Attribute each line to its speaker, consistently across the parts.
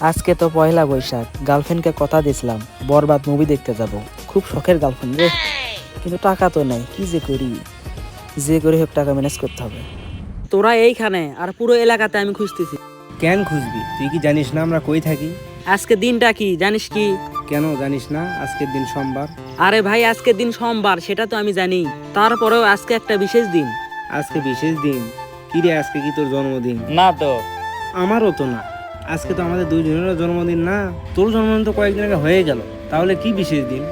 Speaker 1: আজকে তো পয়লা বৈশাখ, গার্লফ্রেন্ডকে কথা দিয়েছিলাম বরবাদ মুভি দেখতে যাব। খুব শখের গার্লফ্রেন্ড রে, কিন্তু টাকা তো নাই, কি যে করি। যে করে হোক টাকা ম্যানেজ করতে হবে। তোরা এইখানে আর পুরো এলাকাতে আমি খুঁজতেছি।
Speaker 2: কেন খুঁজবি? তুই কি জানিস না আমরা কই থাকি?
Speaker 1: আজকে দিনটা কি জানিস কি?
Speaker 2: কেন জানিস না? আজকের দিন সোমবার।
Speaker 1: আরে ভাই, আজকের দিন সোমবার সেটা তো আমি জানি, তারপরেও আজকে একটা বিশেষ দিন।
Speaker 2: আজকে বিশেষ দিন? কি রে, আজকে কি তোর জন্মদিন?
Speaker 3: না তো।
Speaker 2: আমারও তো না। আজকে তো আমাদের দুইজনেরও জন্মদিন না। তোর জন্মদিন তো কয়েকদিন আগে হয়ে গেল, তাহলে কি বিশেষ দিন?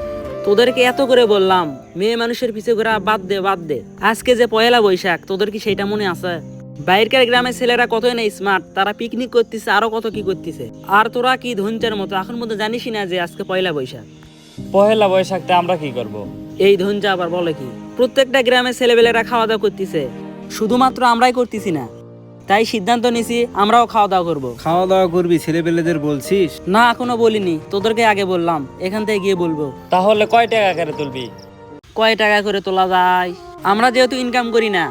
Speaker 1: তোদেরকে এত করে বললাম মেয়ে মানুষের পিছে ঘোরা বাদ দে বাদ দে। আজকে যে পয়লা বৈশাখ, তোদের কি সেটা মনে আছে? বাইরের গ্রামের ছেলেরা কতই না স্মার্ট, তারা পিকনিক করতেছে, আরো কত কি করতেছে। আর তোরা কি ধনচার মতো এখন মতো জানিসই না যে আজকে পয়লা বৈশাখ।
Speaker 3: পহেলা বৈশাখতে আমরা কি করব?
Speaker 1: এই ধনচা আবার বলে কি? প্রত্যেকটা গ্রামের ছেলেবেলেরা খাওয়া দাওয়া করতেছে, শুধুমাত্র আমরাই করতেছি না। তাই সিদ্ধান্ত নিছি আমরাও খাওয়া দাওয়া করব।
Speaker 2: খাওয়া দাওয়া করবি? ছেলেপেলেদের বলছিস?
Speaker 1: না, এখনো বলিনি, তোদেরকে আগে বললাম, এখান থেকে গিয়ে বলবো।
Speaker 3: তাহলে কয় টাকা করে তুলবি?
Speaker 1: কয় টাকা করে তোলা যায়? আমরা যেহেতু ইনকাম করি না,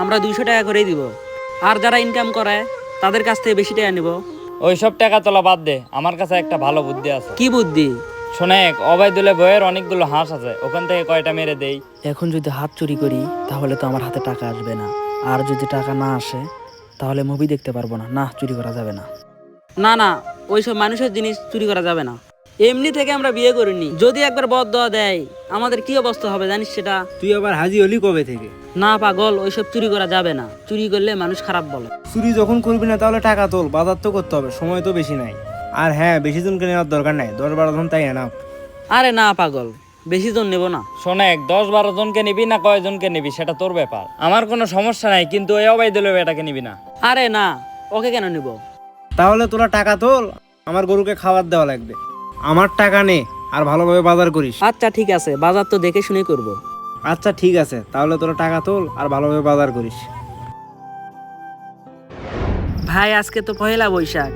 Speaker 1: আমরা 200 টাকা করেই দিব। আর যারা ইনকাম করে তাদের কাছ থেকে বেশি টাকা নিব।
Speaker 3: ওইসব টাকা তোলা বাদ দে, আমার কাছে একটা ভালো বুদ্ধি আছে।
Speaker 1: কি বুদ্ধি?
Speaker 3: শোনেক, অবাইদুলে বইয়ের অনেকগুলো হাঁস আছে, ওখান থেকে কয়টা মেরে দেই।
Speaker 1: এখন যদি হাত চুরি করি তাহলে তো আমার হাতে টাকা আসবে না, আর যদি টাকা না আসে তাহলে মুভি দেখতে পারবো না। না, চুরি করা যাবে না। না না, ওইসব মানুষের জিনিস চুরি করা যাবে না। এমনি থেকে আমরা বিয়ে করিনি, যদি একবার বদদোয়া দেয় আমাদের কি অবস্থা হবে জানিস সেটা?
Speaker 2: তুই আবার হাজি হলি কবে থেকে?
Speaker 1: না পাগল, ওইসব চুরি করা যাবে না, চুরি করলে মানুষ খারাপ বলে।
Speaker 2: চুরি যখন করবি না তাহলে টাকা তোল, বাজার তো করতে হবে, সময় তো বেশি নাই। আর হ্যাঁ, বেশি জনকে নেওয়ার দরকার নাই, 10-12 জন তাই না।
Speaker 1: আরে না পাগল, বেশি জন নেব না।
Speaker 3: শোনেক, 10-12 জনকে নিবি না কয়জনকে নিবি সেটা তোর ব্যাপার, আমার কোনো সমস্যা নাই, কিন্তু ওই অবাইদুলে বেটাকে নিবি না।
Speaker 1: আরে না, ওকে কেন নিব?
Speaker 2: তাহলে তোরা টাকা তোল, আমার গরুকে খাবার দেওয়া লাগবে। আমার টাকা নে, আর ভালোভাবে বাজার করিস।
Speaker 1: আচ্ছা ঠিক আছে, বাজার তো দেখে শুনে করব।
Speaker 2: আচ্ছা ঠিক আছে, তাহলে তোরা টাকা তোল আর ভালোভাবে বাজার করিস।
Speaker 1: ভাই, আজকে তো পহেলা বৈশাখ,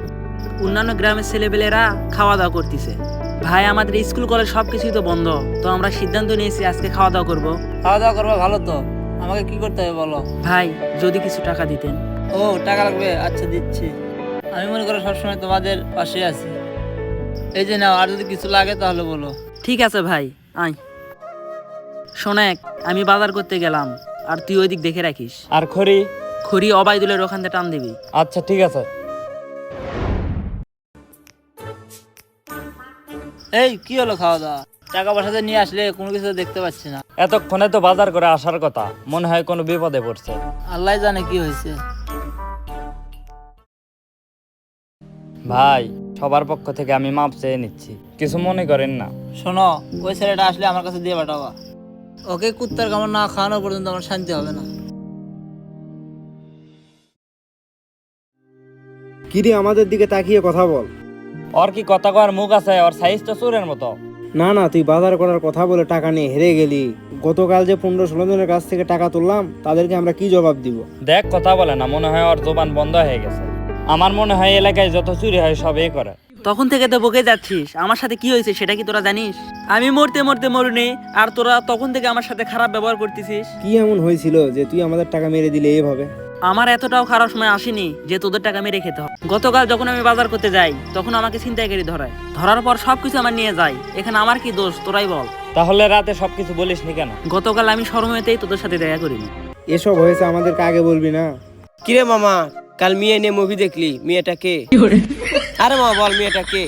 Speaker 1: অন্যান্য গ্রামের ছেলেপেলেরা খাওয়া দাওয়া করতেছে। ভাই, আমাদের স্কুল কলেজ সবকিছুই তো বন্ধ, তো আমরা সিদ্ধান্ত নিয়েছি আজকে খাওয়া দাওয়া করব।
Speaker 4: খাওয়া দাওয়া করবো, ভালো তো। আমাকে কি করতে হবে বলো?
Speaker 1: ভাই, যদি কিছু টাকা দিতেন।
Speaker 4: ও, টাকা লাগবে? আচ্ছা দিচ্ছি। আমি মনে করো সবসময় তোমাদের পাশে আছি। এই যে নাও, আর যদি কিছু লাগে তাহলে বলো।
Speaker 1: ঠিক আছে ভাই, আয়। শোনেক, আমি বাজার করতে গেলাম, আর তুই ওই দিক দেখে রাখিস।
Speaker 3: আর খড়ি?
Speaker 1: খড়ি অবাইদুলের ওখান থেকে টান দিবি।
Speaker 3: আচ্ছা ঠিক আছে।
Speaker 4: এই কি হলো খাওয়া দাওয়া? টাকা পয়সাতে নিয়ে আসলে কোনো কিছু দেখতে পাচ্ছি না।
Speaker 3: এতক্ষণে তো বাজার করে আসার কথা, মনে হয় কোনো বিপদে পড়ছে।
Speaker 4: আল্লাহ জানে কি হয়েছে।
Speaker 3: ভাই, সবার পক্ষ থেকে আমি মাপ চেয়ে নিচ্ছি, কিছু মনে করেন না।
Speaker 4: শোনো, ওই ছেলেটা আসলে আমার কাছে দিয়ে পাঠাবা। ওকে কুত্তার কামড় না খাওয়ানো পর্যন্ত আমার শান্তি হবে না।
Speaker 2: কিরে, আমাদের দিকে তাকিয়ে কথা বল।
Speaker 3: ওর কি কথা কওয়ার মুখ আছে? ওর সাইজ তো চোরের মতো।
Speaker 2: না না, তুই বাজার করার কথা বলে টাকা নিয়ে হেরে গেলি। গতকাল যে 15-16 জনের কাছ থেকে টাকা তুললাম, তাদেরকে আমরা কি জবাব দিব?
Speaker 3: দেখ, কথা বলে না, মনে হয় ওর জবান বন্ধ হয়ে গেছে। আমার মনে হয় এলাকায় যত চুরি হয় সব এ করে।
Speaker 1: তখন থেকে তো বকে যাচ্ছিস, আমার সাথে কি হয়েছে সেটা কি তোরা জানিস? আমি মরতে মরতে মরুনি, আর তোরা তখন থেকে আমার সাথে খারাপ ব্যবহার করতেছিস।
Speaker 2: কি এমন হয়েছিল যে তুই আমাদের টাকা মেরে দিলে এভাবে?
Speaker 1: আমার এতটাও খারাপ সময় আসেনি যে তোদের টাকা মেরে খেতে হবে। গতকাল যখন আমি বাজার করতে যাই, তখন আমাকে ছিনতাইকারী ধরায়, ধরার পর সবকিছু আমার নিয়ে যায়। এখানে আমার কি দোষ তোরাই বল?
Speaker 3: তাহলে রাতে সবকিছু বলিসনি কেন?
Speaker 1: গতকাল আমি শরমেতেই তোদের সাথে দেখা করিনি।
Speaker 2: এসব হয়েছে আমাদেরকে আগে বলবি না?
Speaker 5: কিরে মামা, কাল মেয়ে নিয়ে মুভি দেখলি, মেয়েটা কে? আরে মামা বল, মেয়েটা কে?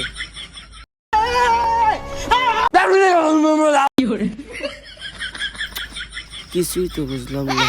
Speaker 5: কিছুই তো বুঝলাম না।